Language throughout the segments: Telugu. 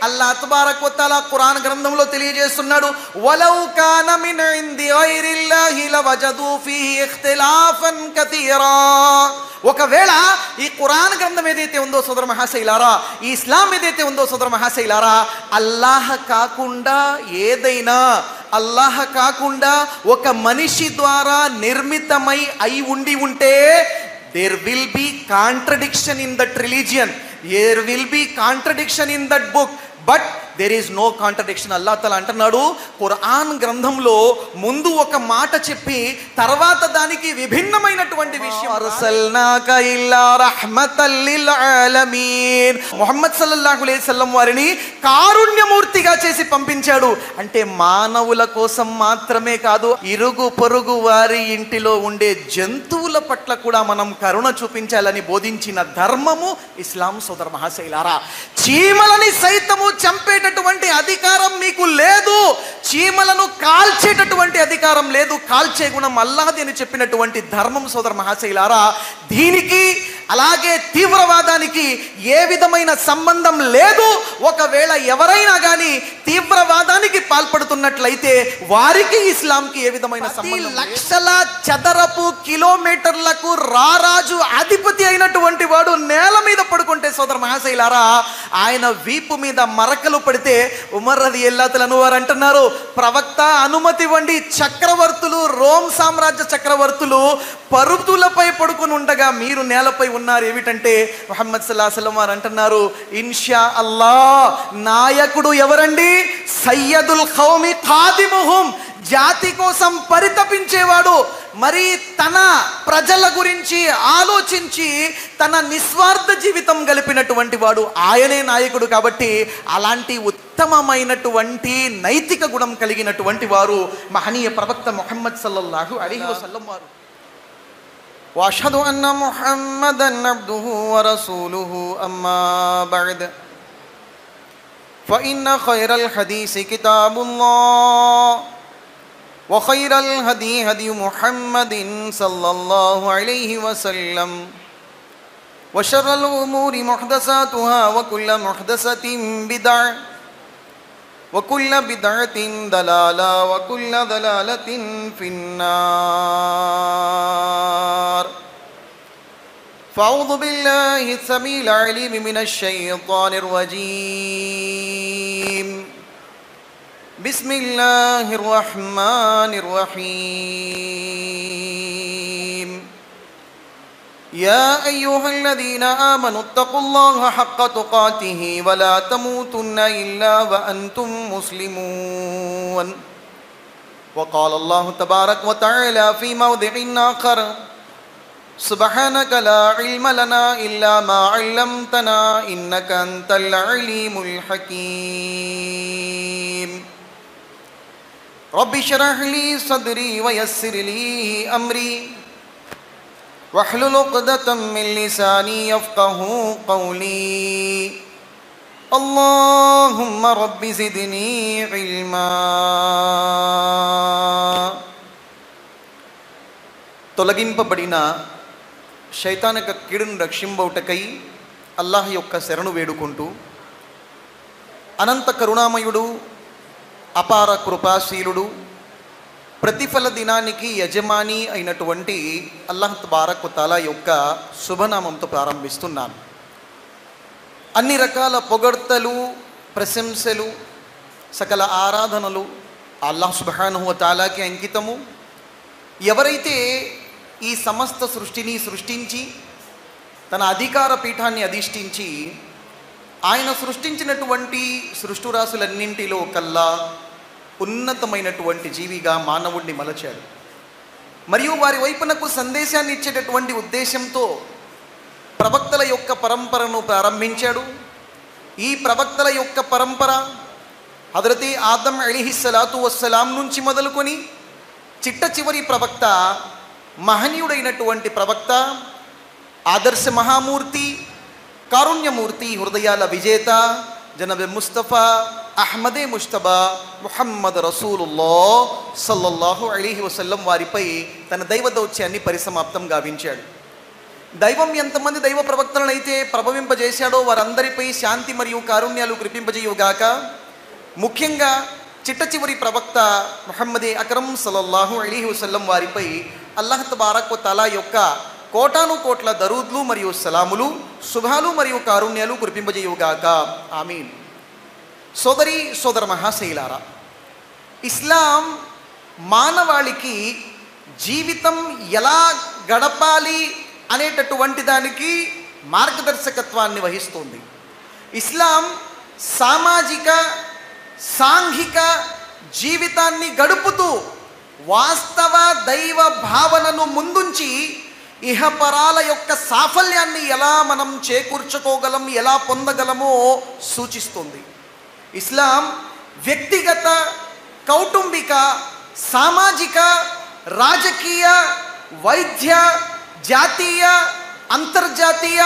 అల్లాహ్ తబారక వ తఆలా ఖురాన్ గ్రంథంలో తెలియజేస్తున్నాడు, వలౌ కాన మిన్ ఇంది గైరిల్లాహి లవజదు ఫీహి ఇఖ్తిలాఫన్ కతీరా. ఒకవేళ ఈ ఖురాన్ గ్రంథం ఏదైతే ఉందో సోదర మహాశైలారా, ఈ ఇస్లాం ఏదైతే ఉందో సోదర మహాశైలారా, అల్లాహ్ కాకుండా ఏదైనా, అల్లాహ్ కాకుండా ఒక మనిషి ద్వారా నిర్మితమై అయి ఉంటే there will be contradiction in that religion, there will be contradiction in that book, but there is no contradiction. Allah తఆలా అంటున్నాడు ఖురాన్ గ్రంథంలో ముందు ఒక మాట చెప్పి తర్వాత దానికి విభిన్నమైనటువంటి విషయం, అర్సల్నాక ఇల్లా రహ్మతల్ లిల్ ఆలమీన్, ముహమ్మద్ సల్లల్లాహు అలైహి వసల్లం వారిని కారుణ్యమూర్తిగా చేసి పంపించాడు. అంటే మానవుల కోసం మాత్రమే కాదు, ఇరుగు పొరుగు వారి ఇంటిలో ఉండే జంతువుల పట్ల కూడా మనం కరుణ చూపించాలని బోధించిన ధర్మము ఇస్లాం సోదర మహాశైలారా. చీమలని సైతము చంపేటటువంటి అధికారం మీకు లేదు, చీమలను కాల్చేటటువంటి అధికారం లేదు, కాల్చే గుణం అల్లాహ్ది అని చెప్పినటువంటి ధర్మం సోదర మహాశైలారా. దీనికి అలాగే తీవ్రవాదానికి ఏ విధమైన సంబంధం లేదు. ఒకవేళ ఎవరైనా కానీ తీవ్రవాదానికి పాల్పడుతున్నట్లయితే వారికి ఇస్లాంకి ఏ విధమైన సంబంధం, లక్షల చదరపు కిలోమీటర్లకు రారాజు అధిపతి అయినటువంటి వాడు నేల మీద పడుకుంటే సోదర మహాశైలారా, ఆయన వీపు మీద మరకలు పడితే ఉమర్ రలియల్లాహు తఆలా వారు అంటున్నారు, ప్రవక్త అనుమతి ఇవ్వండి, చక్రవర్తులు, రోమ్ సామ్రాజ్య చక్రవర్తులు పరుపులపై పడుకుని ఉండగా మీరు నేలపై ఉన్నారు. ఏమిటంటే ముహమ్మద్ సల్లల్లాహు అలైహి వసల్లం వారు అంటున్నారు, ఇన్షా అల్లాహ్ నాయకుడు ఎవరండి, సయ్యదుల్ ఖౌమి ఖాదిముహుం, జాతి కోసం పరితపించేవాడు, మరి తన ప్రజల గురించి ఆలోచించి తన నిస్వార్థ జీవితం గలిపినటువంటి వాడు, ఆయనే నాయకుడు. కాబట్టి అలాంటి ఉత్తమమైనటువంటి నైతిక గుణం కలిగినటువంటి వారు మహనీయ ప్రవక్త ముహమ్మద్ సల్లల్లాహు అలైహి వసల్లం వారు. వఅష్హదు అన్న ముహమ్మదన్ అబ్దుహు వ రసూలుహు అమ్మా బఅద్ ఫఇన్న ఖైరల్ హదీసి కితాబుల్లాహ్ وخير الهدي هدي محمد صلى الله عليه وسلم وشر الأمور محدثاتها وكل محدثة بدعة وكل بدعة ضلالة وكل ضلالة في النار. فأعوذ بالله السميع العليم من الشيطان الرجيم. بسم الله الرحمن الرحيم. يا أيها الذين آمنوا اتقوا الله حق تقاته ولا تموتن إلا وأنتم مسلمون. وقال الله تبارك وتعالى في موضع آخر سبحانك لا علم لنا إلا ما علمتنا إنك أنت العليم الحكيم. رب اشرح لي صدري ويسر لي أمري واحلل عقدة من لساني يفقهوا قولي. اللهم رب زدني علما. తొలగింపబడిన శైతాన్ యొక్క కీడును రక్షింబవుటకై అల్లాహ్ యొక్క శరణు వేడుకుంటూ, అనంత కరుణామయుడు, అపార కృపాశీలుడు, ప్రతిఫల దినానికి యజమాని అయినటువంటి అల్లాహ్ తబారక్ వ తఆలా యొక్క శుభనామంతో ప్రారంభిస్తున్నాను. అన్ని రకాల పొగడ్తలు, ప్రశంసలు, సకల ఆరాధనలు అల్లాహ్ సుబ్హానహు వ తఆలాకి అంకితము. ఎవరైతే ఈ సమస్త సృష్టిని సృష్టించి తన అధికార పీఠాన్ని అధిష్ఠించి ఆయన సృష్టించినటువంటి సృష్టిరాశులన్నింటిలో కల్లా ఉన్నతమైనటువంటి జీవిగా మానవుడిని మలచాడు, మరియు వారి వైపునకు సందేశాన్ని ఇచ్చేటటువంటి ఉద్దేశంతో ప్రవక్తల యొక్క పరంపరను ప్రారంభించాడు. ఈ ప్రవక్తల యొక్క పరంపర హజరతే ఆదం అలైహిస్సలాతు వస్సలాం నుంచి మొదలుకొని చిట్ట చివరి ప్రవక్త, మహనీయుడైనటువంటి ప్రవక్త, ఆదర్శ మహామూర్తి, కారుణ్యమూర్తి, హృదయాల విజేత జనబ్ ముస్తఫా అహ్మదే ముజ్తబా ముహమ్మద్ రసూలుల్లాహ్ సల్లల్లాహు అలైహి వసల్లం వారిపై తన దైవ దౌత్యాన్ని పరిసమాప్తం గావించాడు. దైవం ఎంతమంది దైవ ప్రవక్తలను అయితే ప్రభవింపజేశాడో వారందరిపై శాంతి మరియు కారుణ్యాలు కురిపింపజేయుగాక. ముఖ్యంగా చిట్ట చివరి ప్రవక్త ముహమ్మద్ అక్రమ్ సల్లల్లాహు అలైహి వసల్లం వారిపై అల్లాహ్ తబారక్ వ తఆలా యొక్క కోటాను కోట్ల దరూద్లు మరియు సలాములు, శుభాలు మరియు కారుణ్యాలు కురిపింపజేయుగాక. ఆమీన్. సోదరి సోదర మహాశైలారా, ఇస్లాం మానవాళికి జీవితం ఎలా గడపాలి అనేటటువంటి దానికి మార్గదర్శకత్వాన్ని వహిస్తుంది. ఇస్లాం సామాజిక సాంఘిక జీవితాన్ని గడుపుతూ వాస్తవ దైవ భావనను ముందుంచి ఇహపరాల యొక్క సాఫల్యాన్ని ఎలా మనం చేకూర్చుకోగలం, ఎలా పొందగలమో సూచిస్తుంది. ఇస్లాం వ్యక్తిగత, కౌటుంబిక, సామాజిక, రాజకీయ, వైద్య, జాతీయ, అంతర్జాతీయ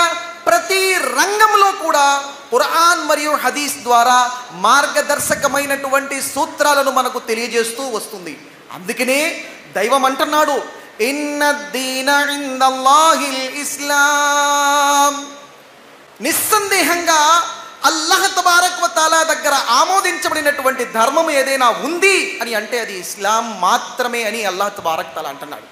ప్రతి రంగంలో కూడా ఖురాన్ మరియు హదీస్ ద్వారా మార్గదర్శకమైనటువంటి సూత్రాలను మనకు తెలియజేస్తూ వస్తుంది. అందుకనే దైవం అంటున్నాడు, ఇన్నద్దీన ఇందల్లాహిల్ ఇస్లాం. నిస్సందేహంగా అల్లాహ్ తబారక్ వ తఆలా దగ్గర ఆమోదించబడినటువంటి ధర్మం ఏదైనా ఉంది అని అంటే అది ఇస్లాం మాత్రమే అని అల్లాహ్ తబారక్ తఆలా అంటున్నాడు.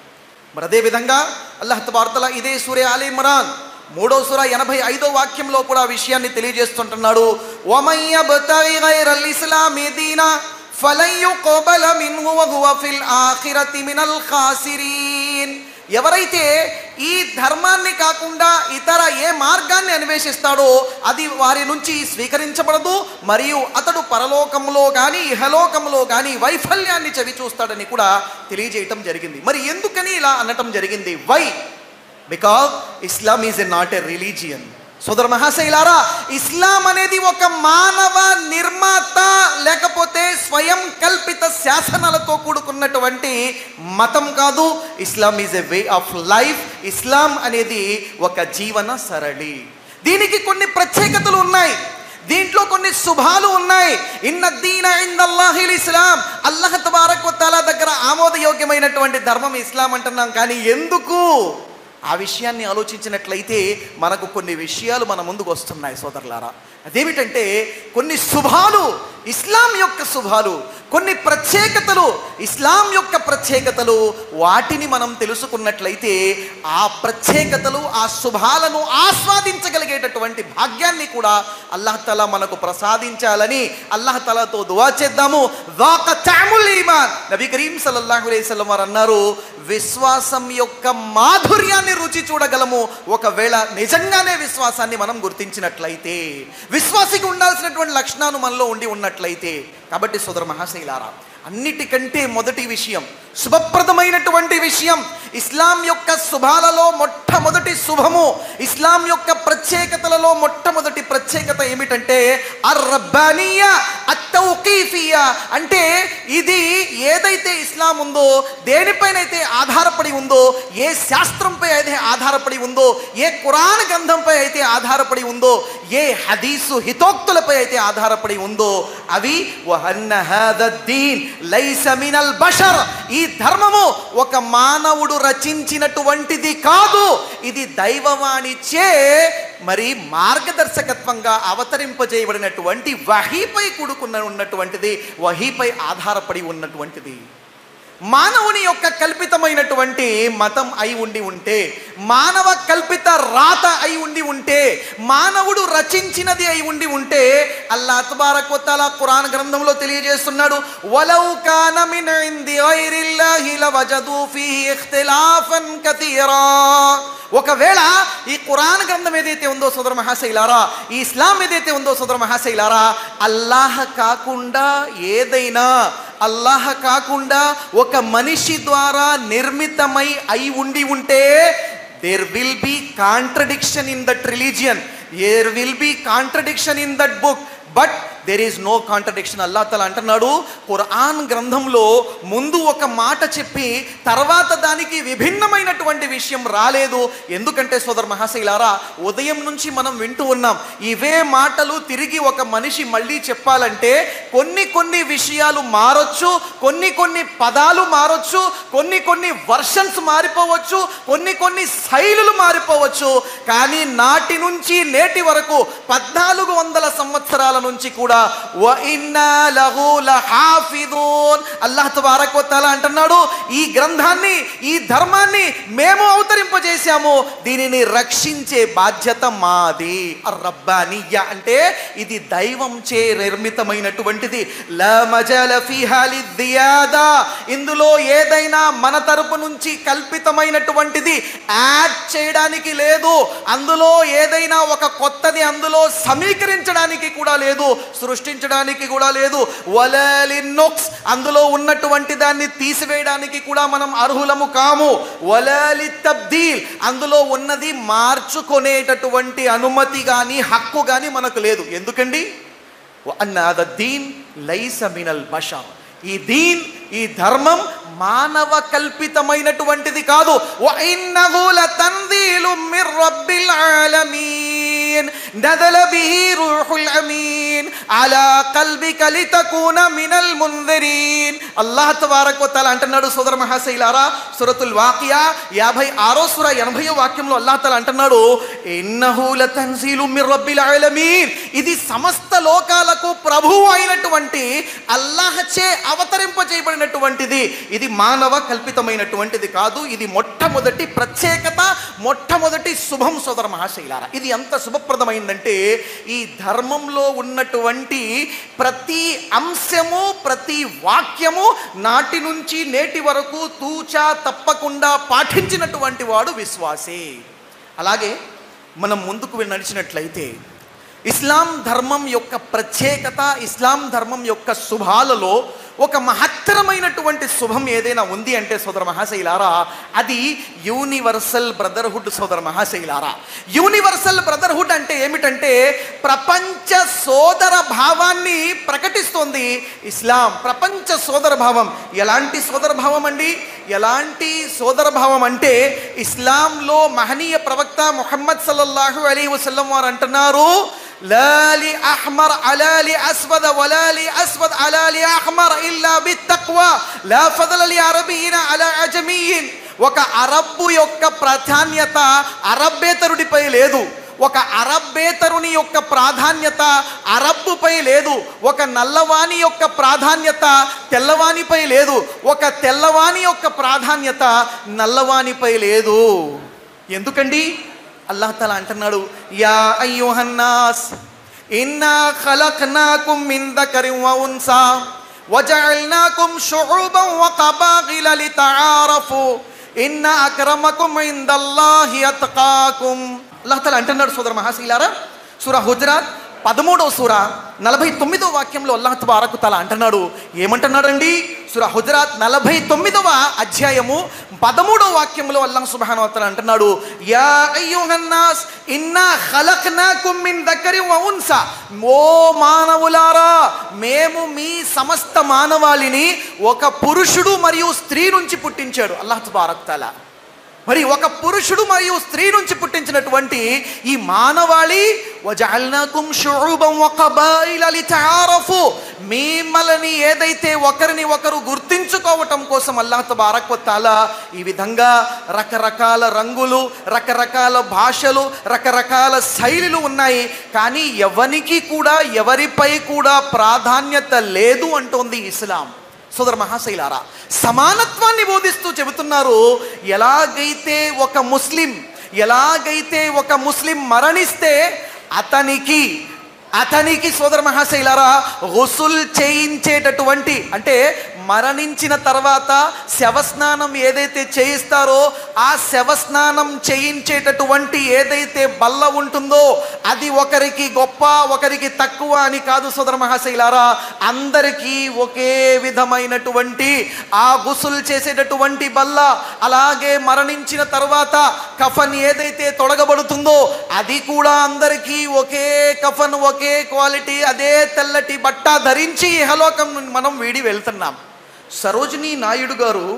మరి అదేవిధంగా అల్లాహ్ తబారక్ తఆలా ఇదే సూరా ఆల్ ఇమ్రాన్ 3వ సూరా 85వ వాక్యంలో కూడా విషయాన్ని తెలియజేస్తుంటున్నాడు. వమన్ యబ్తగి గైరల్ ఇస్లామి దీనా ఫలన్ యుక్బల మిన్హు వహువ ఫిల్ ఆఖిరతి మినల్ ఖాసిరీన్. ఎవరైతే ఈ ధర్మాన్ని కాకుండా ఇతర ఏ మార్గాన్ని అన్వేషిస్తాడో అది వారి నుంచి స్వీకరించబడదు, మరియు అతడు పరలోకంలో కానీ ఇహలోకంలో కానీ వైఫల్యాన్ని చవి చూస్తాడని కూడా తెలియజేయటం జరిగింది. మరి ఎందుకని ఇలా అనటం జరిగింది? Why? Because Islam is not a religion. సోదర మహాశైలారా, ఇస్లాం అనేది ఒక మానవ నిర్మాత లేకపోతే స్వయం కల్పిత శాసనాలతో కూడుకున్నటువంటి మతం కాదు. Islam is a way of life. Islam అనేది ఒక జీవన సరళి. దీనికి కొన్ని ప్రత్యేకతలు ఉన్నాయి, దీంట్లో కొన్ని శుభాలు ఉన్నాయి. ఇన్నద్దీన ఇందల్లాహిల్ ఇస్లాం. అల్లాహ్ తబారక్ వ తఆలా దగ్గర ఆమోదయోగ్యమైనటువంటి ధర్మం ఇస్లాం అంటున్నాం. కానీ ఎందుకు? ఆ విషయాన్ని ఆలోచించినట్లయితే మనకు కొన్ని విషయాలు మన ముందుకు వస్తున్నాయి సోదరులారా. అదేమిటంటే కొన్ని శుభాలు, ఇస్లాం యొక్క శుభాలు, కొన్ని ప్రత్యేకతలు, ఇస్లాం యొక్క ప్రత్యేకతలు. వాటిని మనం తెలుసుకున్నట్లయితే ఆ ప్రత్యేకతలు, ఆ శుభాలను ఆస్వాదించగలిగేటటువంటి భాగ్యాన్ని కూడా అల్లాహ్ తఆలా మనకు ప్రసాదించాలని అల్లాహ్ తఆలాతో దువా చేద్దాము. వాక తఅముల్ ఈమాన్. నబీ కరీం సల్లల్లాహు అలైహి వసల్లం వారు అన్నారు, విశ్వాసం యొక్క మాధుర్యాన్ని రుచి చూడగలము ఒకవేళ నిజంగానే విశ్వాసాన్ని మనం గుర్తించినట్లయితే, విశ్వాసికి ఉండాల్సినటువంటి లక్షణాలు మనలో ఉండి ఉన్నట్లయితే. కాబట్టి సోదర మహాశైలారా, అన్నిటికంటే మొదటి విషయం, శుభప్రదమైనటువంటి విషయం, ఇస్లాం యొక్క శుభాలలో మొట్టమొదటి శుభము, ఇస్లాం యొక్క ప్రత్యేకతలలో మొట్టమొదటి ప్రత్యేకత ఏమిటంటే అర్-రబ్బానియా అతౌకీఫియా. అంటే ఇది ఏదైతే ఇస్లాం ఉందో, దేనిపైనైతే ఆధారపడి ఉందో, ఏ శాస్త్రంపై అయితే ఆధారపడి ఉందో, ఏ ఖురాన్ గ్రంథంపై అయితే ఆధారపడి ఉందో, ఏ హదీసు హితోక్తులపై అయితే ఆధారపడి ఉందో అవి వహన్న హాదద్దీన్ లైస మినల్ బషర్. ఈ ధర్మము ఒక మానవుడు రచించినటువంటిది కాదు, ఇది దైవవాణిచే మరి మార్గదర్శకత్వంగా అవతరింపజేయబడినటువంటి వహీపై ఉన్నటువంటిది, వహీపై ఆధారపడి ఉన్నటువంటిది. మానవుని యొక్క కల్పితమైనటువంటి మతం అయి ఉండి ఉంటే, మానవ కల్పిత రాత అయి ఉండి ఉంటే, మానవుడు రచించినది అయి ఉండి ఉంటే, అల్లాహ్ తబారక్ వ తఆలా ఖురాన్ గ్రంథంలో తెలియజేస్తున్నాడు, వలౌ కాన మిన్ ఇంది గైరిల్లాహి లవజదు ఫీహి ఇఖ్తిలాఫన్ కతీరా. ఒకవేళ ఈ ఖురాన్ గ్రంథం ఏదైతే ఉందో సోదర మహాశైలారా, ఈ ఇస్లాం ఏదైతే ఉందో సోదర మహాశైలారా, అల్లాహ్ కాకుండా ఏదైనా, అల్లాహ్ కాకుండా ఒక మనిషి ద్వారా నిర్మితమై అయి ఉండి ఉంటే, there will be contradiction in that religion, there will be contradiction in that book, but there is no contradiction. అల్లాహ్ తఆలా అంటున్నాడు, ఖురాన్ గ్రంథంలో ముందు ఒక మాట చెప్పి తర్వాత దానికి విభిన్నమైనటువంటి విషయం రాలేదు. ఎందుకంటే సోదర మహాశైలారా, ఉదయం నుంచి మనం వింటూ ఉన్నాం, ఇవే మాటలు తిరిగి ఒక మనిషి మళ్ళీ చెప్పాలంటే కొన్ని విషయాలు మారొచ్చు, కొన్ని పదాలు మారొచ్చు, కొన్ని వర్షన్స్ మారిపోవచ్చు, కొన్ని శైలులు మారిపోవచ్చు. కానీ నాటి నుంచి నేటి వరకు 1400 సంవత్సరాల నుంచి కూడా వ ఇన్నా లహు లహాఫిదూన్, అల్లాహ్ తబారక వ తఆలా అంటున్నాడు, ఈ గ్రంథాన్ని, ఈ ధర్మాన్ని మేము అవతరింపజేశాము, దీనిని రక్షించే బాధ్యత మాది. అర్రబ్బానియ్య అంటే ఇది దైవం చే నిర్మితమైనటువంటిది. లా మజాల ఫీహా లిజియాదా, ఇందులో ఏదైనా మన తరపు నుంచి కల్పితమైనటువంటిది యాడ్ చేయడానికి లేదు. అందులో ఏదైనా ఒక కొత్తది అందులో సమీకరించడానికి కూడా లేదు, సృష్టించడానికి కూడా లేదు. వలాలిన్నొక్స్, అందులో ఉన్నటువంటి దాన్ని తీసివేయడానికి కూడా మనం అర్హులము కాము. వలాలి తబ్దీల్, అందులో ఉన్నది మార్చుకునేటటువంటి అనుమతి కానీ హక్కు కానీ మనకు లేదు. ఎందుకండి? అన్నద దీన్ లైస మినల్ బషర్, ఈ దీన్, ఈ ధర్మం మానవ కల్పితమైనటువంటిది కాదు. వఇన్నహు లతన్జీలు మిర్ రబ్బిల్ ఆలమీన్ నజల బిహి రూహుల్ అమీన్ అలా కల్బిక లితకూన మినల్ ముందిరీన్. అల్లాహ్ తబారక వ తఆలా అంటున్నాడు సోదర మహాశైలారా, సూరతుల్ వాకియా 56వ సూర 80వ వాక్యంలో అల్లాహ్ తఆలా అంటున్నాడు, ఇన్నహు లతన్జీలు మిర్ రబ్బిల్ ఆలమీన్, ఇది సమస్త లోకాలకు ప్రభువు అయినటువంటి అల్లాహ్ చే అవతరింపజేయబడినటువంటిది. ఇది మానవ కల్పితమైనటువంటిది కాదు. ఇది మొట్టమొదటి ప్రత్యేకత, మొట్టమొదటి శుభం సోదర మహాశైలారా. ఇది ఎంత శుభప్రదమైందంటే ఈ ధర్మంలో ఉన్నటువంటి ప్రతి అంశము, ప్రతి వాక్యము నాటి నుంచి నేటి వరకు తూచా తప్పకుండా పాటించినటువంటి వాడు విశ్వాసి. అలాగే మనం ముందుకు నడిచినట్లయితే ఇస్లాం ధర్మం యొక్క ప్రత్యేకత, ఇస్లాం ధర్మం యొక్క శుభాలలో ఒక మహత్తరమైనటువంటి శుభం ఏదైనా ఉంది అంటే సోదర మహాశైలారా, అది యూనివర్సల్ బ్రదర్హుడ్. సోదర మహాశైలారా, యూనివర్సల్ బ్రదర్హుడ్ అంటే ఏమిటంటే ప్రపంచ సోదర భావాన్ని ప్రకటిస్తోంది ఇస్లాం. ప్రపంచ సోదర భావం. ఎలాంటి సోదర భావం అండి? ఎలాంటి సోదర భావం అంటే ఇస్లాంలో మహనీయ ప్రవక్త ముహమ్మద్ సల్లల్లాహు అలైహి వసల్లం వారు అంటున్నారు, లాలి అహ్మర్ అలాలి అస్వద్ వలాలి అస్వద్ అలాలి అహ్మర్ ఇల్లా బిత్తక్వా లా ఫదల లి అరబియిన అలా అజమీయిన్. ఒక అరబ్బు యొక్క ప్రాధాన్యత అరబ్బేతరుడిపై లేదు, ఒక అరబ్బేతరుని యొక్క ప్రాధాన్యత అరబ్బుపై లేదు, ఒక నల్లవాణి యొక్క ప్రాధాన్యత తెల్లవానిపై లేదు, ఒక తెల్లవాని యొక్క ప్రాధాన్యత నల్లవానిపై లేదు. ఎందుకండి? అల్లాహ్ తఆలా అంటున్నాడు, యా అయ్యుహన్నాస్ ఇన్నా ఖలక్నాకుం మిన్ దకరిన్ వ ఉన్సా వజఅల్నాకుం షుఉబన్ వ కబాఇల లితఆరఫు ఇన్న అక్రమకుం ఇందల్లాహి అత్కాకుం. అల్లాహ్ తఆలా అంటున్నాడు సోదర మహాశైలారా, సూరా హుజరాత్ 13వ సూర 49వ వాక్యంలో అల్లాహ్ తబారక తఆలా అంటున్నాడు. ఏమంటున్నాడండి? సూరా హుజరాత్ 49వ అధ్యాయము 13వ వాక్యంలో అల్లాహ్ సుబ్హానహు వ తఆలా అంటున్నాడు, యా అయ్యుహన్నాస్ ఇన్నా ఖలక్నాకుం మిన్ దకరిన్ వ ఉన్సా, ఓ మానవులారా, మేము మీ సమస్త మానవాళిని ఒక పురుషుడు మరియు స్త్రీ నుంచి పుట్టించాడు అల్లాహ్ తబారక తఆలా. మరి ఒక పురుషుడు మరియు స్త్రీ నుంచి పుట్టించినటువంటి ఈ మానవాళి వజఅల్నాకుం షుఉబన్ వ కబాయిల లితఆరఫు, మిమ్మల్ని ఏదైతే ఒకరిని ఒకరు గుర్తించుకోవటం కోసం అల్లాహ్ తబారక వ తఆలా ఈ విధంగా రకరకాల రంగులు, రకరకాల భాషలు, రకరకాల శైలులు ఉన్నాయి. కానీ ఎవరికి కూడా ఎవరిపై కూడా ప్రాధాన్యత లేదు అంటోంది ఇస్లాం. సోదర మహాశైలారా, సమానత్వాన్ని బోధిస్తూ చెబుతున్నారు. ఎలాగైతే ఒక ముస్లిం మరణిస్తే అతనికి సోదర మహాశైలారా గుసుల్ చేయించేటటువంటి, అంటే మరణించిన తర్వాత శవస్నానం ఏదైతే చేయిస్తారో ఆ శవస్నానం చేయించేటటువంటి ఏదైతే బల్ల ఉంటుందో అది ఒకరికి గొప్ప ఒకరికి తక్కువ అని కాదు సోదర మహాశైలారా, అందరికీ ఒకే విధమైనటువంటి ఆ గుసుల్ చేసేటటువంటి బల్ల, అలాగే మరణించిన తర్వాత కఫన్ ఏదైతే తొడగబడుతుందో అది కూడా అందరికీ ఒకే కఫన్, ఒకే క్వాలిటీ, అదే తెల్లటి బట్ట ధరించి ఇహలోకం మనం వీడి వెళ్తున్నాం. సరోజినీ నాయుడు గారు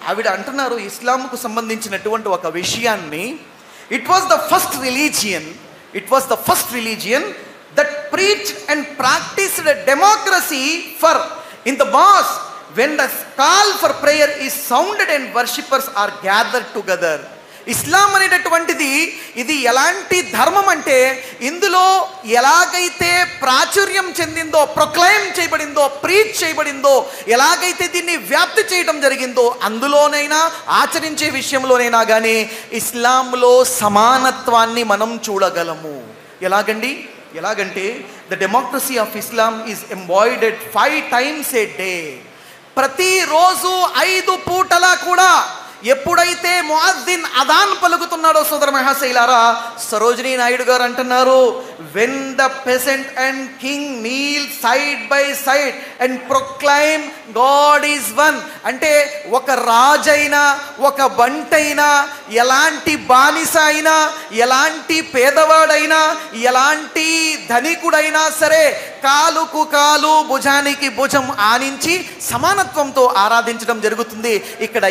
ఆవిడ అంటున్నారు ఇస్లాంకు సంబంధించినటువంటి ఒక విషయాన్ని, it was the first religion that preached and practised democracy for in the mass when the call for prayer is sounded and worshippers are gathered together. ఇస్లాం అనేటటువంటిది ఇది ఎలాంటి ధర్మం అంటే ఇందులో ఎలాగైతే ప్రాచుర్యం చెందిందో, ప్రొక్లైమ్ చేయబడిందో, ప్రీచ్ చేయబడిందో, ఎలాగైతే దీన్ని వ్యాప్తి చేయడం జరిగిందో అందులోనైనా ఆచరించే విషయంలోనైనా కానీ ఇస్లాంలో సమానత్వాన్ని మనం చూడగలము. ఎలాగంటే the democracy of Islam is embodied 5 times a day. ప్రతిరోజు 5 పూటలా కూడా ఎప్పుడైతే ముఅజ్జిన్ అదాన్ పలుకుతున్నాడో సోదర మహాశైలారా, సరోజినీ నాయుడు గారు అంటున్నారు when the peasant and king kneel side by side and proclaim God is one, అంటే ఒక రాజైనా ఒక బంటైనా ఎలాంటి బానిస అయినా ఎలాంటి పేదవాడైనా ఎలాంటి ధనికుడైనా సరే కాలుకు కాలు భుజానికి భుజం ఆనించి సమానత్వంతో ఆరాధించడం జరుగుతుంది. ఇక్కడ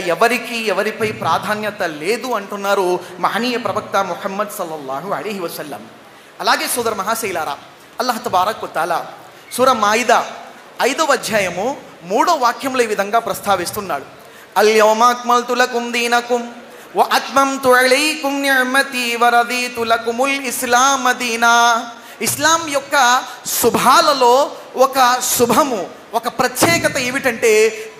ఎవరిపై ప్రాధాన్యత లేదు అంటున్నారు మహనీయ ప్రవక్త ముహమ్మద్ సల్లల్లాహు అలైహి వసల్లం. అలాగే సోదర మహాశైలారా, అల్లాహ్ తబారక్ వ తఆలా సూరా మాయిదా 5వ అధ్యాయము 3వ వాక్యంలో ఈ విధంగా ప్రస్తావిస్తున్నాడు, అల్యౌమ అక్మల్తు లకుం దీనకుం వ అత్మమ్తు అలైకుం నిఅమతి వ రదీతు లకుముల్ ఇస్లామ దీనా. ఇస్లాం యొక్క శుభాలలో ఒక శుభము, ఒక ప్రత్యేకత ఏమిటంటే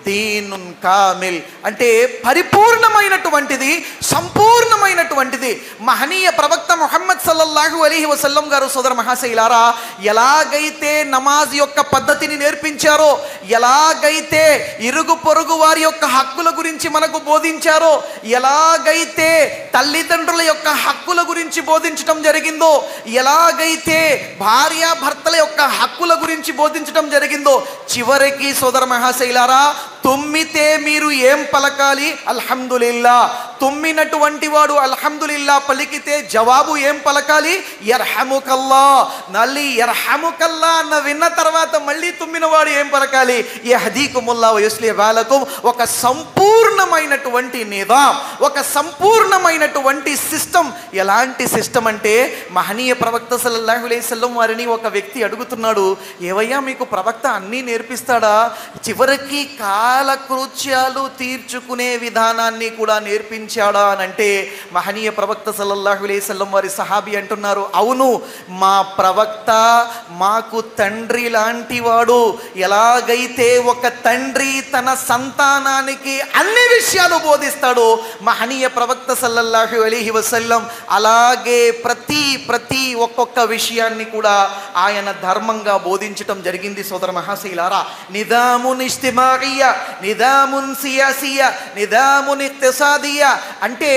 దీనున్ కామిల్, అంటే పరిపూర్ణమైనటువంటిది, సంపూర్ణమైనటువంటిది. మహనీయ ప్రవక్త ముహమ్మద్ సల్లల్లాహు అలైహి వసల్లం గారు సోదర మహాశైలారా ఎలాగైతే నమాజ్ యొక్క పద్ధతిని నేర్పించారో, ఎలాగైతే ఇరుగు పొరుగు వారి యొక్క హక్కుల గురించి మనకు బోధించారో, ఎలాగైతే తల్లిదండ్రుల యొక్క హక్కుల గురించి బోధించడం జరిగిందో, ఎలాగైతే భార్యాభర్తల యొక్క హక్కుల గురించి బోధించడం జరిగిందో, చివరికి సోదర మహాశైలారా తుమ్మితే మీరు ఏం పలకాలి? అల్హమ్దులిల్లా. తుమ్మినటువంటి వాడు అల్హమ్దులిల్లా పలికితే జవాబు ఏం పలకాలి? యర్హముకల్లా. మళ్ళీ యర్హముకల్లా అన్న విన్న తర్వాత మళ్ళీ తుమ్మినవాడు ఏం పలకాలి? యహదీకుముల్లా వ యుస్లిహ్ బాలకుం. ఒక సంపూర్ణమైనటువంటి నిజాం, ఒక సంపూర్ణమైనటువంటి సిస్టమ్. ఎలాంటి సిస్టమ్ అంటే మహనీయ ప్రవక్త సల్లల్లాహు అలైహి వసల్లం వారిని ఒక వ్యక్తి అడుగుతున్నాడు, ఏవయ్యా మీకు ప్రవక్త అన్నీ నేర్పిస్తాడా? చివరికి కాలకృత్యాలు తీర్చుకునే విధానాన్ని కూడా నేర్పించాడా అని అంటే మహనీయ ప్రవక్త సల్లల్లాహు అలైహి వసల్లం వారి సహాబీ అంటున్నారు, అవును, మా ప్రవక్త మాకు తండ్రి లాంటి వాడు. ఎలాగైతే ఒక తండ్రి తన సంతానానికి అన్ని విషయాలు బోధిస్తాడో మహనీయ ప్రవక్త సల్లల్లాహు అలైహి వసల్లం అలాగే ప్రతి ఒక్కొక్క విషయాన్ని కూడా ఆయన ధర్మంగా బోధించటం జరిగింది. సోదర మహాశైలారా, నిదామున్ ఇజ్తిమాయియా, నిదామున్ సియాసియా, నిదామున్ ఇక్తిసాదియా అంటే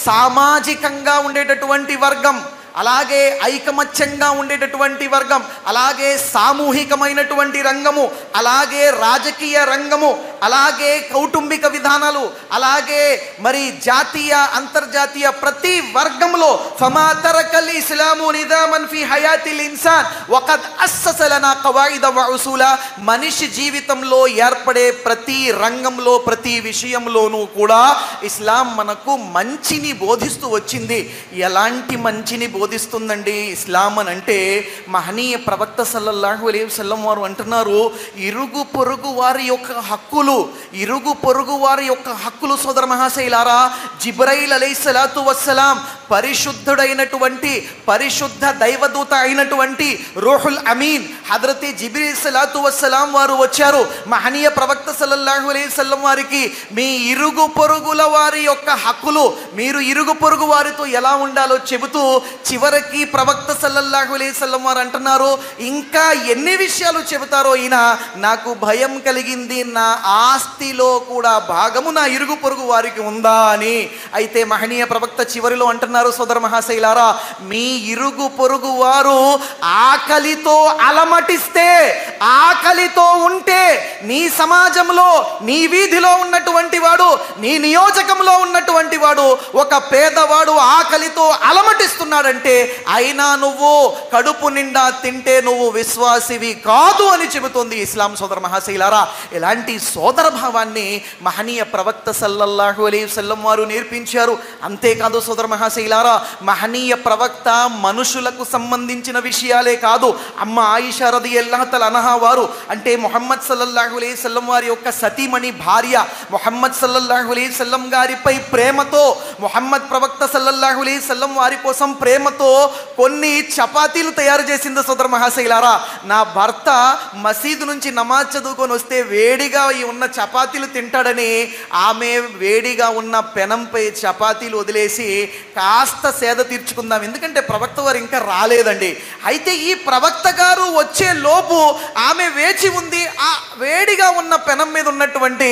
సామాజికంగా ఉండేటటువంటి వర్గం, అలాగే ఐకమత్యంగా ఉండేటటువంటి వర్గం, అలాగే సామూహికమైనటువంటి రంగము, అలాగే రాజకీయ రంగము, అలాగే కౌటుంబిక విధానాలు, అలాగే మరి జాతీయ అంతర్జాతీయ ప్రతి వర్గంలో ఫమా తరకల్ ఇస్లాము నిదామన్ ఫీ హయాతిల్ ఇన్సాన్ వఖద్ అస్సస లనా ఖవాయిద వ ఉసూలా. మనిషి జీవితంలో ఏర్పడే ప్రతి రంగంలో ప్రతి విషయంలోనూ కూడా ఇస్లాం మనకు మంచిని బోధిస్తూ వచ్చింది. ఎలాంటి మంచిని బోధిస్తుందండి ఇస్లాం అని అంటే మహనీయ ప్రవక్త సల్లల్లాహు అలైహి వసల్లం వారు అంటున్నారు, ఇరుగు పొరుగు వారి యొక్క హక్కులు, ఇరుగు పొరుగు వారి యొక్క హక్కులు సోదర మహాశైలారా జిబ్రైల్ అలైహిస్సలాతు వస్సలాం పరిశుద్ధుడైనటువంటి పరిశుద్ధ దైవదూత అయినటువంటి రూహుల్ అమీన్ హజరత్ జిబ్రీల్ సలాతు వస్సలాం వారు వచ్చారు. మహనీయ ప్రవక్త సల్లల్లాహు అలైహి వసల్లం వారికి మీ ఇరుగు పొరుగుల వారి యొక్క హక్కులు, మీరు ఇరుగు పొరుగు వారితో ఎలా ఉండాలో చెబుతూ చివరికి ప్రవక్త సల్లల్లాహు అలైహి వసల్లం వారు అంటున్నారు, ఇంకా ఎన్ని విషయాలు చెబుతారో ఈయన, నాకు భయం కలిగింది, నా ఆస్తిలో కూడా భాగము నా ఇరుగు పొరుగు వారికి ఉందా అని. అయితే మహనీయ ప్రవక్త చివరిలో అంటున్నారు, సోదర మహాశైలారా, మీ ఇరుగు పొరుగు వారు ఆకలితో అలమటిస్తే, ఆకలితో ఉంటే, నీ సమాజంలో నీ వీధిలో ఉన్నటువంటి వాడు, నీ నియోజకంలో ఉన్నటువంటి వాడు ఒక పేదవాడు ఆకలితో అలమటిస్తున్నాడంటే అయినా నువ్వు కడుపు నిండా తింటే నువ్వు విశ్వాసివి కాదు అని చెబుతోంది ఇస్లాం. సోదర మహాశైలారా, ఇలాంటి సోదర భావాన్ని మహనీయ ప్రవక్త సల్లల్లాహు అలైహి వసల్లం వారు నేర్పించారు. అంతేకాదు సోదర మహాశైలారా, మహనీయ ప్రవక్త మనుషులకు సంబంధించిన విషయాలే కాదు, అమ్మ ఆయిషా రదియల్లాహు తఆలా అన్హా వారు, అంటే ముహమ్మద్ సల్లల్లాహు అలైహి వసల్లం వారి యొక్క సతీమణి భార్య, ముహమ్మద్ సల్లల్లాహు అలైహి వసల్లం గారిపై ప్రేమతో, ముహమ్మద్ ప్రవక్త సల్లల్లాహు అలైహి వసల్లం వారి కోసం ప్రేమతో కొన్ని చపాతీలు తయారు చేసింది. సోదర మహాశైలారా, నా భర్త మసీదు నుంచి నమాజ్ చదువుకొని వస్తే వేడిగా ఉన్న చపాతీలు తింటాడని ఆమె వేడిగా ఉన్న పెనంపై చపాతీలు వదిలేసి కాస్త సేద తీర్చుకుందాం, ఎందుకంటే ప్రవక్త వారు ఇంకా రాలేదండి. అయితే ఈ ప్రవక్త గారు వచ్చే లోపు ఆమె వేచి ఉంది, ఆ వేడిగా ఉన్న పెనం మీద ఉన్నటువంటి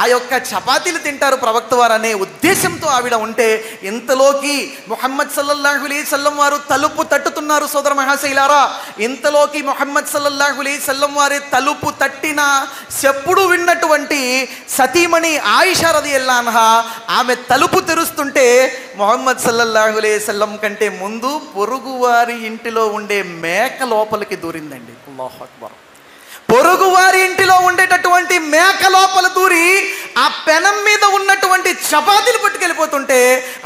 ఆ యొక్క చపాతీలు తింటారు ప్రవక్త వారు అనే ఉద్దేశంతో ఆవిడ ఉంటే, ఇంతలోకి ముహమ్మద్ సల్లల్లాహు అలైహి వసల్లం వారు తలుపు తట్టుతున్నారు. సోదర మహాశైలారా, ఇంతలోకి ముహమ్మద్ సల్లల్లాహు అలైహి వసల్లం వారి తలుపు తట్టిన చెప్పుడు విన్నటువంటి సతీమణి ఆయిషా రదియల్లాహు అన్హా ఆమె తలుపు తెరుస్తుంటే ముహమ్మద్ సల్లల్లాహు అలైహి వసల్లం కంటే ముందు పొరుగు వారి ఇంటిలో ఉండే మేక లోపలికి దూరిందండి. అల్లాహు అక్బర్. పొరుగు వారి ఇంటిలో ఉండేటటువంటి మేక లోపల దూరి ఆ పెనం మీద ఉన్నటువంటి చపాతీలు పట్టుకెళ్ళిపోతుంటే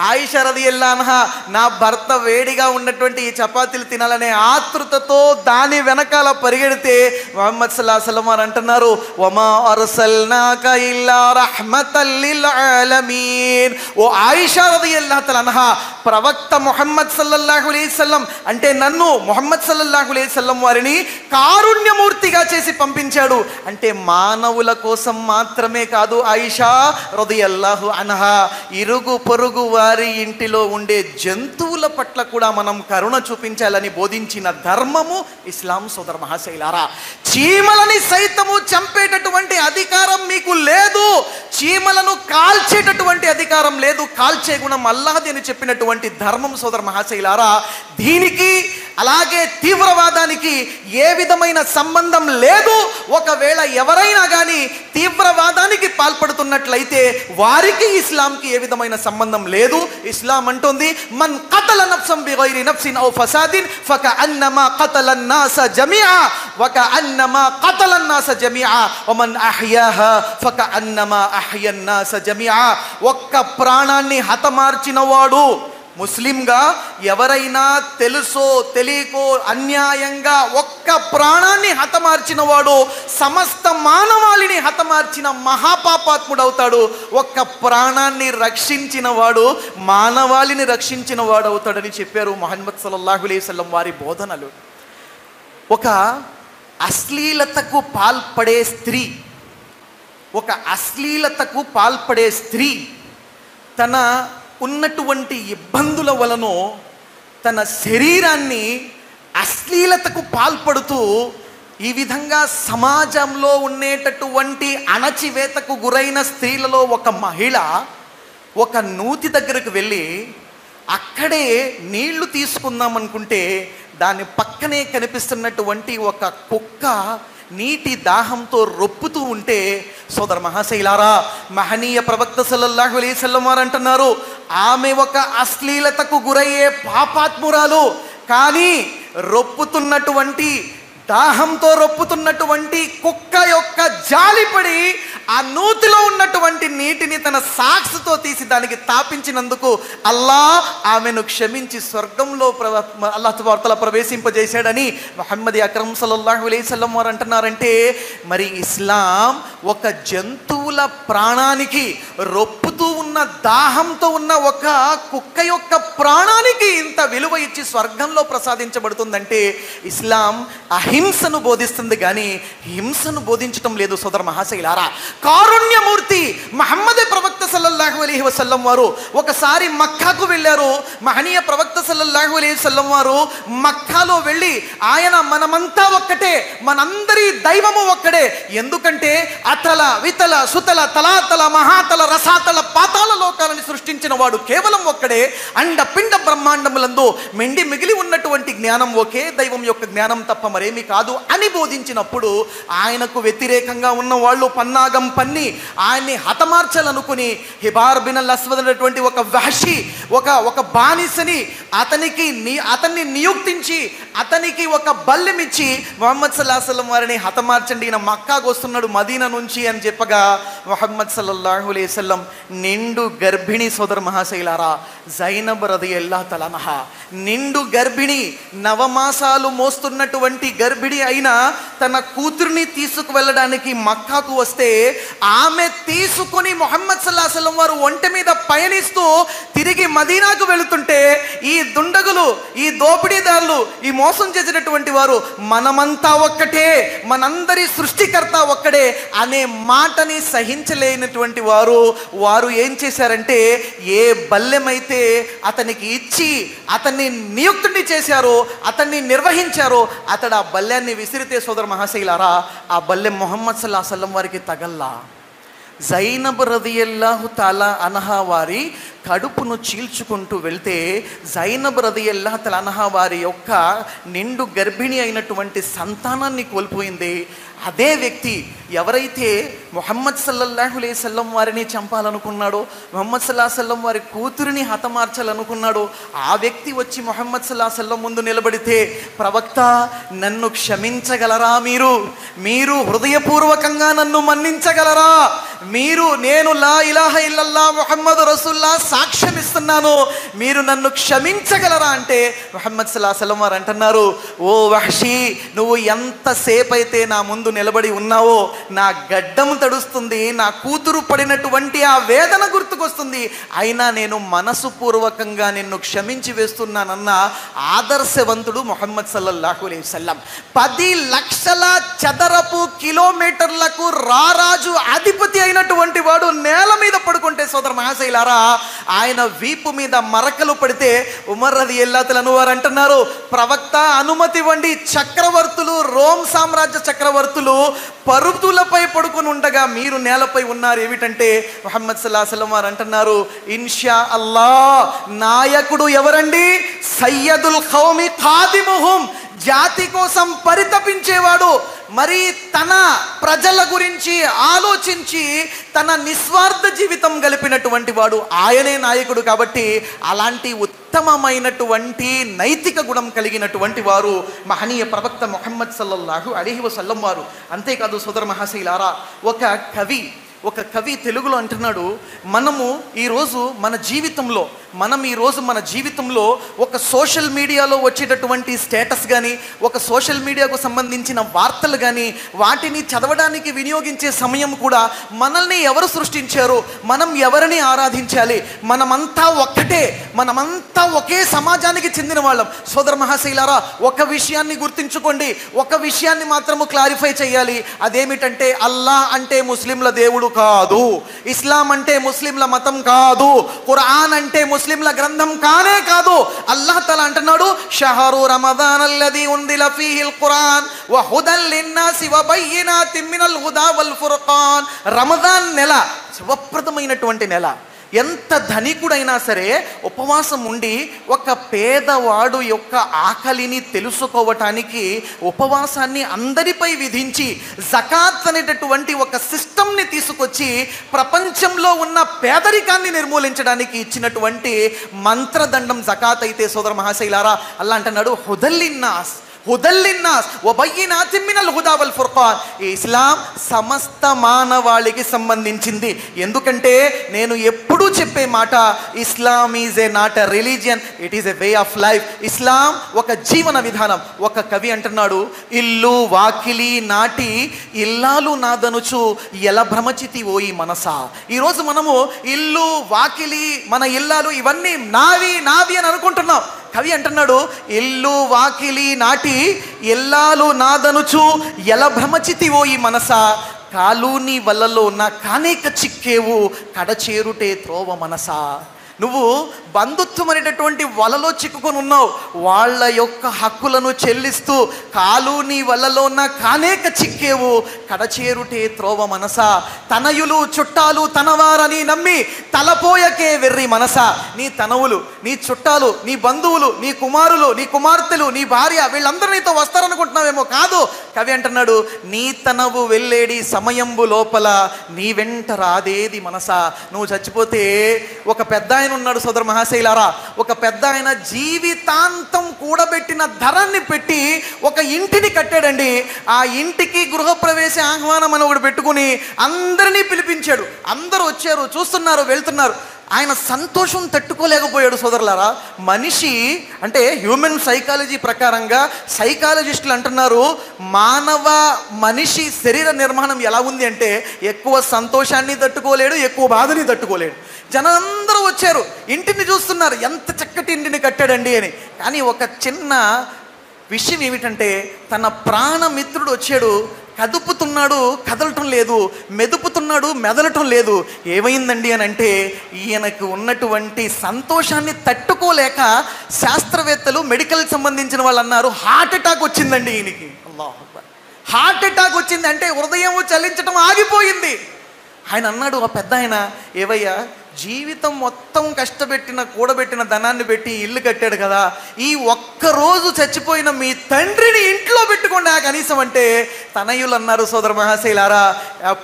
ఆయిషా రదియల్లాహు అన్హా నా భర్త వేడిగా ఉన్నటువంటి ఈ చపాతీలు తినాలనే ఆతృతతో దాని వెనకాల పరిగెడితే ముహమ్మద్ సల్లల్లాహు అలైహి వసల్లం వారు అంటున్నారు, వమా అర్సల్నాక ఇల్లా రహ్మతల్ లిల్ ఆలమీన్. ఓ ఆయిషా రదియల్లాహు తఆలా అన్హా, ప్రవక్త ముహమ్మద్ సల్లల్లాహు అలైహి వసల్లం అంటే నన్ను ముహమ్మద్ సల్లల్లాహు అలైహి వసల్లం వారిని కారుణ్యమూర్తిగా చేసి పంపించాడు, అంటే మానవుల కోసం మాత్రమే కాదు ఆయిషా రదియల్లాహు అన్హా, ఇరుగు పొరుగు వారి ఇంటిలో ఉండే జంతువుల పట్ల కూడా మనం కరుణ చూపించాలని బోధించిన ధర్మము ఇస్లాం. సోదర మహాశైలారా, చీమలని సైతము చంపేటటువంటి అధికారం మీకు లేదు, చీమలను కాల్చేటటువంటి అధికారం లేదు, కాల్చే గుణం అల్లాహ్ది అని చెప్పినటువంటి ధర్మం. సోదర మహాశైలారా, దీనికి అలాగే తీవ్రవాదానికి ఏ విధమైన సంబంధం లేదు. ఒకవేళ ఎవరైనా కానీ తీవ్రవాదానికి పాల్పడుతున్నట్లయితే వారికి ఇస్లాంకి ఏ విధమైన సంబంధం లేదు. ఇస్లాం అంటుంది, మన్ ఖతల నఫ్సన్ బిగైరి నఫ్సిన్ ఔ ఫసాదిన్ ఫకఅన్నమా ఖతలన్ నాస జమీఆ వకఅన్నమా ఖతలన్ నాస జమీఆ వమన్ అహ్యాహా ఫకఅన్నమా అహ్యన్ నాస జమీఆ. ఒక్క ప్రాణాన్ని హతమార్చిన వాడు, ముస్లింగా ఎవరైనా తెలుసో తెలియకో అన్యాయంగా ఒక్క ప్రాణాన్ని హతమార్చిన వాడు సమస్త మానవాళిని హతమార్చిన మహాపాపాత్ముడు అవుతాడు. ఒక్క ప్రాణాన్ని రక్షించిన వాడు మానవాళిని రక్షించిన వాడు అవుతాడని చెప్పారు ముహమ్మద్ సల్లల్లాహు అలైహి వసల్లం వారి బోధనలు. ఒక అశ్లీలతకు పాల్పడే స్త్రీ, ఒక అశ్లీలతకు పాల్పడే స్త్రీ తన ఉన్నటువంటి ఇబ్బందుల వలన తన శరీరాన్ని అశ్లీలతకు పాల్పడుతూ ఈ విధంగా సమాజంలో ఉండేటటువంటి అణచివేతకు గురైన స్త్రీలలో ఒక మహిళ ఒక నూతి దగ్గరకు వెళ్ళి అక్కడే నీళ్లు తీసుకుందాం అనుకుంటే దాని పక్కనే కనిపిస్తున్నటువంటి ఒక కుక్క నీటి దాహంతో రొప్పుతూ ఉంటే, సోదర మహాశైలారా, మహనీయ ప్రవక్త సల్లల్లాహు అలైహి వసల్లం వారు అంటున్నారు, ఆమె ఒక అశ్లీలతకు గురయ్యే పాపాత్మురాలు, కానీ రొప్పుతున్నటువంటి దాహంతో రొప్పుతున్నటువంటి కుక్క యొక్క జాలిపడి ఆ నూతిలో ఉన్నటువంటి నీటిని తన సాక్స్తో తీసి దానికి తాపించినందుకు అల్లా ఆమెను క్షమించి స్వర్గంలో అల్లాహ్ తఆలా ప్రవేశింపజేశాడని ముహమ్మద్ అక్రమ్ సల్లల్లాహు అలైహి వసల్లం వారు అంటున్నారంటే, మరి ఇస్లాం ఒక జంతువుల ప్రాణానికి, రొప్పుతూ ఉన్న దాహంతో ఉన్న ఒక కుక్క యొక్క ప్రాణానికి ఇంత విలువ ఇచ్చి స్వర్గంలో ప్రసాదించబడుతుందంటే ఇస్లాం అహింసను బోధిస్తుంది కానీ హింసను బోధించటం లేదు. సోదర మహాశైలారా, కారుణ్యమూర్తి మహమ్మద్ ప్రవక్త సల్లల్లాహు అలైహి వసల్లం వారు ఒకసారి మక్కాకు వెళ్ళారు. మహనీయ ప్రవక్త సల్లల్లాహు అలైహి వసల్లం వారు మక్కాలో వెళ్ళి ఆయన మనమంతా ఒక్కటే, మనందరి దైవము ఒక్కడే, ఎందుకంటే అతల వితల సుతల తలాతల మహాతల రసాతల పాతాల లోకాలను సృష్టించిన వాడు కేవలం ఒక్కడే, అండ పిండ బ్రహ్మాండములందు మెండి మిగిలి ఉన్నటువంటి జ్ఞానం ఒకే దైవం యొక్క జ్ఞానం తప్ప మరేమి కాదు అని బోధించినప్పుడు ఆయనకు వ్యతిరేకంగా ఉన్న వాళ్ళు పన్నాగం పన్ని ఆయన్ని హతమార్చాలనుకుని హిబార్ బిన్ అల్ అస్వద్ అనేటువంటి ఒక వహషి, ఒక బానిసని అతన్ని నియుక్తించి అతనికి ఒక బల్లెమిచ్చి ముహమ్మద్ సల్లల్లాహు అలైహి వసల్లం వారిని హతమార్చండి, ఈయన మక్కాకు వస్తున్నాడు మదీనా నుంచి అని చెప్పగా ముహమ్మద్ సల్లల్లాహు అలైహి వసల్లం నిండు గర్భిణి, సోదర మహాశైలారా, జైనబ్ రదియల్లాహు తఆలా అన్హా నిండు గర్భిణి, నవమాసాలు మోస్తున్నటువంటి గర్భిణి అయిన తన కూతురిని తీసుకువెళ్ళడానికి మక్కాకు వస్తే ఆమె తీసుకుని ముహమ్మద్ సల్లల్లాహు అలైహి వసల్లం వారు ఒంటె మీద పయనిస్తూ తిరిగి మదీనాకు వెళుతుంటే ఈ దుండగులు, ఈ దోపిడీదారులు, ఈ మోసం చేసినటువంటి వారు మనమంతా ఒక్కటే, మనందరి సృష్టికర్త ఒక్కడే అనే మాటని సహించలేనటువంటి వారు ఏం చేశారంటే, ఏ బల్లెమైతే అతనికి ఇచ్చి అతన్ని నియుక్తుడిని చేశారో, అతన్ని నిర్వహించారో, అతడు ఆ బల్లెన్ని విసిరితే సోదర మహాశైలారా, ఆ బల్లెం ముహమ్మద్ సల్లల్లాహు అలైహి వసల్లం వారికి తగల్లా. జైనబ్ రదియల్లాహు తాలా అన్హా వారి కడుపును చీల్చుకుంటూ వెళ్తే జైనబ్ రదియల్లాహు తాలా అన్హా వారి యొక్క నిండు గర్భిణి అయినటువంటి సంతానాన్ని కోల్పోయింది. అదే వ్యక్తి ఎవరైతే ముహమ్మద్ సల్లల్లాహు అలైహి వసల్లం వారిని చంపాలనుకున్నాడో, ముహమ్మద్ సల్లల్లాహు అలైహి వసల్లం వారి కూతురిని హతమార్చాలనుకున్నాడో, ఆ వ్యక్తి వచ్చి ముహమ్మద్ సల్లల్లాహు అలైహి వసల్లం ముందు నిలబడితే, ప్రవక్త నన్ను క్షమించగలరా, మీరు హృదయపూర్వకంగా నన్ను మన్నించగలరా, నేను లా ఇలాహ ఇల్లల్లాహ్ ముహమ్మద్ రసూలుల్లాహ్ సాక్ష్యం ఇస్తున్నాను, మీరు నన్ను క్షమించగలరా అంటే ముహమ్మద్ సల్లల్లాహు అలైహి వసల్లం వారు అంటున్నారు, ఓ వహషీ, నువ్వు ఎంతసేపు అయితే నా ముందు నిలబడి ఉన్నావో నా గడ్డం తడుస్తుంది, నా కూతురు పడినటువంటి ఆ వేదన గుర్తుకొస్తుంది, అయినా నేను మనసుపూర్వకంగా నిన్ను క్షమించి వేస్తున్నానన్న ఆదర్శవంతుడు ముహమ్మద్ సల్లల్లాహు అలైహి వసల్లం. 10 లక్షల చదరపు కిలోమీటర్లకు రారాజు అధిపతి అయినటువంటి వాడు నేల మీద పడుకుంటే సోదర మహాశైలారా, ఆయన వీపు మీద మరకలు పడితే ఉమర్ రదియల్లాహు తఆలా వారు అంటున్నారు, ప్రవక్త అనుమతి ఇవ్వండి, చక్రవర్తులు, రోమ్ సామ్రాజ్య చక్రవర్తులు పరుపులపై పడుకుని ఉండగా మీరు నేలపై ఉన్నారు, ఏమిటంటే ముహమ్మద్ సల్లల్లాహు అలైహి వసల్లం వారు అంటున్నారు, ఇన్షా అల్లాహ్ నాయకుడు ఎవరండి, సయ్యదుల్ ఖౌమి ఖాదిముహుం, జాతి కోసం పరితపించేవాడు, మరి తన ప్రజల గురించి ఆలోచించి తన నిస్వార్థ జీవితం గలిపినటువంటి వాడు, ఆయనే నాయకుడు. కాబట్టి అలాంటి ఉత్తమమైనటువంటి నైతిక గుణం కలిగినటువంటి వారు మహనీయ ప్రవక్త ముహమ్మద్ సల్లల్లాహు అలైహి వసల్లం వారు. అంతేకాదు సోదర మహాశైలారా, ఒక కవి తెలుగులో అంటున్నాడు, మనము ఈరోజు మన జీవితంలో ఒక సోషల్ మీడియాలో వచ్చేటటువంటి స్టేటస్ కానీ, ఒక సోషల్ మీడియాకు సంబంధించిన వార్తలు కానీ, వాటిని చదవడానికి వినియోగించే సమయం కూడా మనల్ని ఎవరు సృష్టించారు, మనం ఎవరిని ఆరాధించాలి, మనమంతా ఒక్కటే, మనమంతా ఒకే సమాజానికి చెందిన వాళ్ళం. సోదర మహాశైలారా, ఒక విషయాన్ని గుర్తుంచుకోండి, ఒక విషయాన్ని మాత్రము క్లారిఫై చేయాలి, అదేమిటంటే అల్లా అంటే ముస్లింల దేవుడు కాదు, ఇస్లాం అంటే ముస్లింల మతం కాదు, ఖురాన్ అంటే ముస్లింల గ్రంథం కానే కాదు. అల్లాహ్ తఆలా అంటున్నాడు, షహరు రమదాన్ అల్లదీ ఉందిల ఫీహిల్ ఖురాన్ వ హుదల్ లిన్నాసి వ బయ్యినాతిన్ మినల్ హుదా వల్ ఫుర్ఖాన్. రమదాన్ నెల శుభప్రదమైనటువంటి నెల. ఎంత ధనికుడైనా సరే ఉపవాసం ఉండి ఒక పేదవాడు యొక్క ఆకలిని తెలుసుకోవటానికి ఉపవాసాన్ని అందరిపై విధించి జకాత్ అనేటటువంటి ఒక సిస్టమ్ని తీసుకొచ్చి ప్రపంచంలో ఉన్న పేదరికాన్ని నిర్మూలించడానికి ఇచ్చినటువంటి మంత్రదండం జకాత్ అయితే సోదర మహాశైలారా, అల్లా అంటున్నాడు, హుదల్లిన్నాస్, హుదల్లిన్నాస్ వబయ్యినాతిం మినల్ హుదా వల్ ఫుర్ఖాన్. ఈ ఇస్లాం సమస్త మానవాళికి సంబంధించింది. ఎందుకంటే నేను ఎప్పుడూ చెప్పే మాట, Islam is a not a religion, it is a way of life. Islam ఒక జీవన విధానం. ఒక కవి అంటున్నాడు, ఇల్లు వాకిలి నాటి ఇల్లాలు నాదనుచు ఎల భ్రమచితి ఓయి మనసా. ఈరోజు మనము ఇల్లు వాకిలి మన ఇల్లాలు ఇవన్నీ నావి నావి అని అనుకుంటున్నాం. కవి అంటున్నాడు, ఇల్లు వాకిలి నాటి ఇల్లాలు నాదనుచు ఎల భ్రమచితి ఓయి మనసా, కాలూని వల్లలో నా కానేక చిక్కేవు కడచేరుటే త్రోవ మనసా. నువ్వు బంధుత్వం అనేటటువంటి వలలో చిక్కుకొని ఉన్నావు. వాళ్ళ యొక్క హక్కులను చెల్లిస్తూ కాలూని వలలో ఉన్న కానేక చిక్కేవు కడచేరుటే త్రోవ మనసా. తనయులు చుట్టాలు తనవారని నమ్మి తలపోయకే వెర్రి మనసా. నీ తనవులు, నీ చుట్టాలు, నీ బంధువులు, నీ కుమారులు, నీ కుమార్తెలు, నీ భార్య వీళ్ళందరూ నీతో వస్తారనుకుంటున్నావేమో. కాదు, కవి అంటున్నాడు, నీ తనవు వెళ్ళేడి సమయంబు లోపల నీ వెంట రాదేది మనసా. నువ్వు చచ్చిపోతే ఒక పెద్ద ఆయన ఉన్నాడు సోదర మహాశైలారా, ఒక పెద్ద ఆయన జీవితాంతం కూడబెట్టిన ధరాన్ని పెట్టి ఒక ఇంటిని కట్టాడండి. ఆ ఇంటికి గృహప్రవేశ ఆహ్వానం అని ఒకటి పెట్టుకుని అందరినీ పిలిపించాడు. అందరూ వచ్చారు, చూస్తున్నారు, వెళ్తున్నారు. ఆయన సంతోషం తట్టుకోలేకపోయాడు సోదరులారా. మనిషి అంటే హ్యూమన్ సైకాలజీ ప్రకారంగా సైకాలజిస్టులు అంటున్నారు, మనిషి శరీర నిర్మాణం ఎలా ఉంది అంటే ఎక్కువ సంతోషాన్ని తట్టుకోలేడు, ఎక్కువ బాధని తట్టుకోలేడు. జనందరూ వచ్చారు, ఇంటిని చూస్తున్నారు, ఎంత చక్కటి ఇంటిని కట్టాడండి అని. కానీ ఒక చిన్న విషయం ఏమిటంటే, తన ప్రాణమిత్రుడు వచ్చాడు, కదుపుతున్నాడు, కదలటం లేదు, మెదుపుతున్నాడు, మెదలటం లేదు. ఏమైందండి అని అంటే, ఈయనకు ఉన్నటువంటి సంతోషాన్ని తట్టుకోలేక శాస్త్రవేత్తలు, మెడికల్ సంబంధించిన వాళ్ళు అన్నారు, హార్ట్ అటాక్ వచ్చిందండి ఈయనకి. అల్లాహ్ అక్బర్. హార్ట్ అటాక్ వచ్చింది అంటే హృదయం చలించడం ఆగిపోయింది. ఆయన అన్నాడు, ఆ పెద్ద ఆయన, ఏవయ్యా జీవితం మొత్తం కష్టపెట్టిన కూడబెట్టిన ధనాన్ని పెట్టి ఇల్లు కట్టాడు కదా, ఈ ఒక్కరోజు చచ్చిపోయిన మీ తండ్రిని ఇంట్లో పెట్టుకోండి కనీసం అంటే. తనయులు అన్నారు, సోదర మహాశైలారా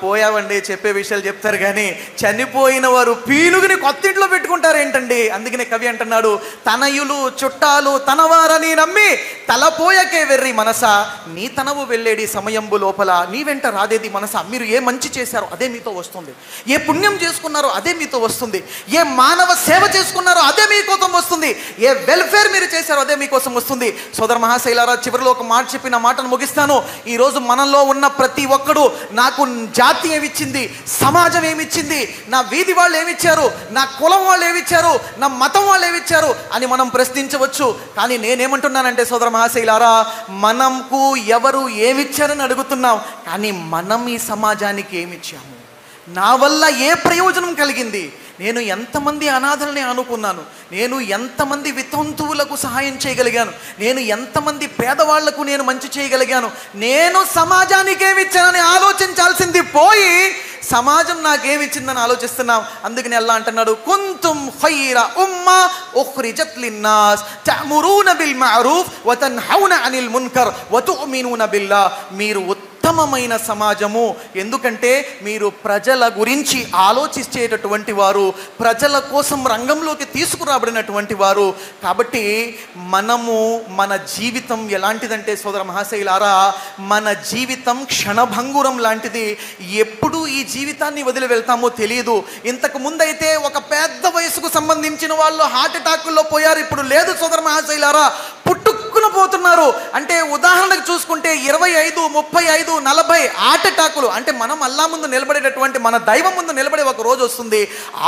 పోయావండి, చెప్పే విషయాలు చెప్తారు కానీ చనిపోయిన వారు పీనుగుని కొత్త ఇంట్లో పెట్టుకుంటారు ఏంటండి. అందుకనే కవి అంటున్నాడు, తనయులు చుట్టాలు తనవారని నమ్మి తలపోయకే వెర్రి మనసా, నీ తనవు వెళ్ళేడి సమయంబు లోపల నీ వెంట రాదేది మనసా. మీరు ఏ మంచి చేశారో అదే మీతో వస్తుంది, ఏ పుణ్యం చేసుకున్నారో అదే మీతో వస్తుంది, ఏ మానవ సేవ చేసుకున్నారో అదే మీకోసం వస్తుంది, ఏ వెల్ఫేర్ మీరు చేశారో అదే మీకోసం వస్తుంది. సోదర మహాశైలారా, చివరిలో ఒక మాట చెప్పి నా మాటను ముగిస్తాను. ఈరోజు మనలో ఉన్న ప్రతి ఒక్కడు, నాకు జాతి ఏమిచ్చింది, సమాజం ఏమిచ్చింది, నా వీధి వాళ్ళు ఏమిచ్చారు, నా కులం వాళ్ళు ఏమిచ్చారు, నా మతం వాళ్ళు ఏమిచ్చారు అని మనం ప్రశ్నించవచ్చు. కానీ నేనేమంటున్నానంటే సోదర మహాశైలారా, మనకు ఎవరు ఏమిచ్చారని అడుగుతున్నాం, కానీ మనం ఈ సమాజానికి ఏమిచ్చాము, నా వల్ల ఏ ప్రయోజనం కలిగింది, నేను ఎంతమంది అనాథల్ని ఆనుకున్నాను, నేను ఎంతమంది వితంతువులకు సహాయం చేయగలిగాను, నేను ఎంతమంది పేదవాళ్లకు నేను మంచి చేయగలిగాను, నేను సమాజానికి ఏమిచ్చానని ఆలోచించాల్సింది పోయి సమాజం నాకేమిచ్చిందని ఆలోచిస్తున్నాం. అందుకని అల్లాహ్ అంటున్నాడు, కుంతుం ఖైర ఉమ్మా ఉఖ్రిజత్ లిన్నాస్ తఅమురూన బిల్ మఅరూఫ్ వ తన్హౌన అనిల్ మున్కర్ వ తుమినూన బిల్లాహ్. మీరు ఉత్తమమైన సమాజము, ఎందుకంటే మీరు ప్రజల గురించి ఆలోచించేటటువంటి వారు, ప్రజల కోసం రంగంలోకి తీసుకురాబడినటువంటి వారు. కాబట్టి మనము మన జీవితం ఎలాంటిదంటే సోదర మహాశైలారా, మన జీవితం క్షణభంగురం లాంటిది. ఎప్పుడు ఈ జీవితాన్ని వదిలి వెళ్తామో తెలియదు. ఇంతకు ముందైతే ఒక పెద్ద వయసుకు సంబంధించిన వాళ్ళు హార్ట్ అటాకుల్లో పోయారు, ఇప్పుడు లేదు సోదర మహాశైలారా, పుట్టుక్కున పోతున్నారు. అంటే ఉదాహరణకు చూసుకుంటే 25, 35, 40 హార్ట్ అటాకులు. అంటే మనం అల్లా ముందు నిలబడేటటువంటి, మన దైవం ముందు నిలబడే ఒక రోజు వస్తుంది.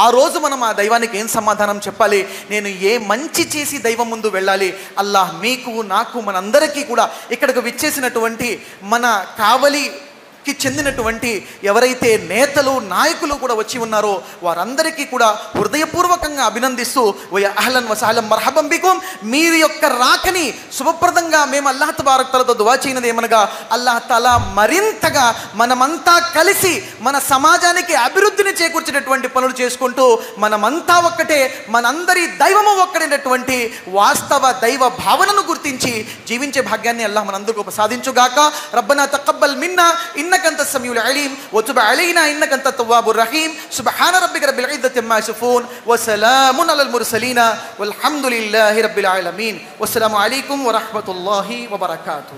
ఆ రోజు మనం ఆ దైవానికి ఏం సమాధానం చెప్పాలి, నేను ఏ మంచి చేసి దైవం ముందు వెళ్ళాలి. అల్లాహ్ మీకు, నాకు, మనందరికీ కూడా ఇక్కడికి విచ్చేసినటువంటి మన కావలికి చెందినటువంటి ఎవరైతే నేతలు, నాయకులు కూడా వచ్చి ఉన్నారో వారందరికీ కూడా హృదయపూర్వకంగా అభినందిస్తూ, వయ అహ్లన్ వసహలం మర్హబం బికుం, మీరు యొక్క రాకని శుభప్రదంగా మేము అల్లాహ్ తబారక్ తఆలాతో దుఆ చేయనది ఏమనగా, అల్లాహ్ తఆలా మరింతగా మనమంతా కలిసి మన సమాజానికి అభివృద్ధిని చేకూర్చేటటువంటి పనులు చేసుకుంటూ, మనమంతా ఒక్కటే, మనందరి దైవము ఒక్కడైనటువంటి వాస్తవ దైవ భావనను గుర్తించి జీవించే భాగ్యాన్ని అల్లాహ్ మనందరికీ ప్రసాదించుగాక. రబ్బనా తకబ్బల్ మిన్నా إنك أنت السميع العليم وتب علينا إنك أنت التواب الرحيم سبحان ربك رب العزة عما يصفون وسلام على المرسلين والحمد لله رب العالمين والسلام عليكم ورحمة الله وبركاته.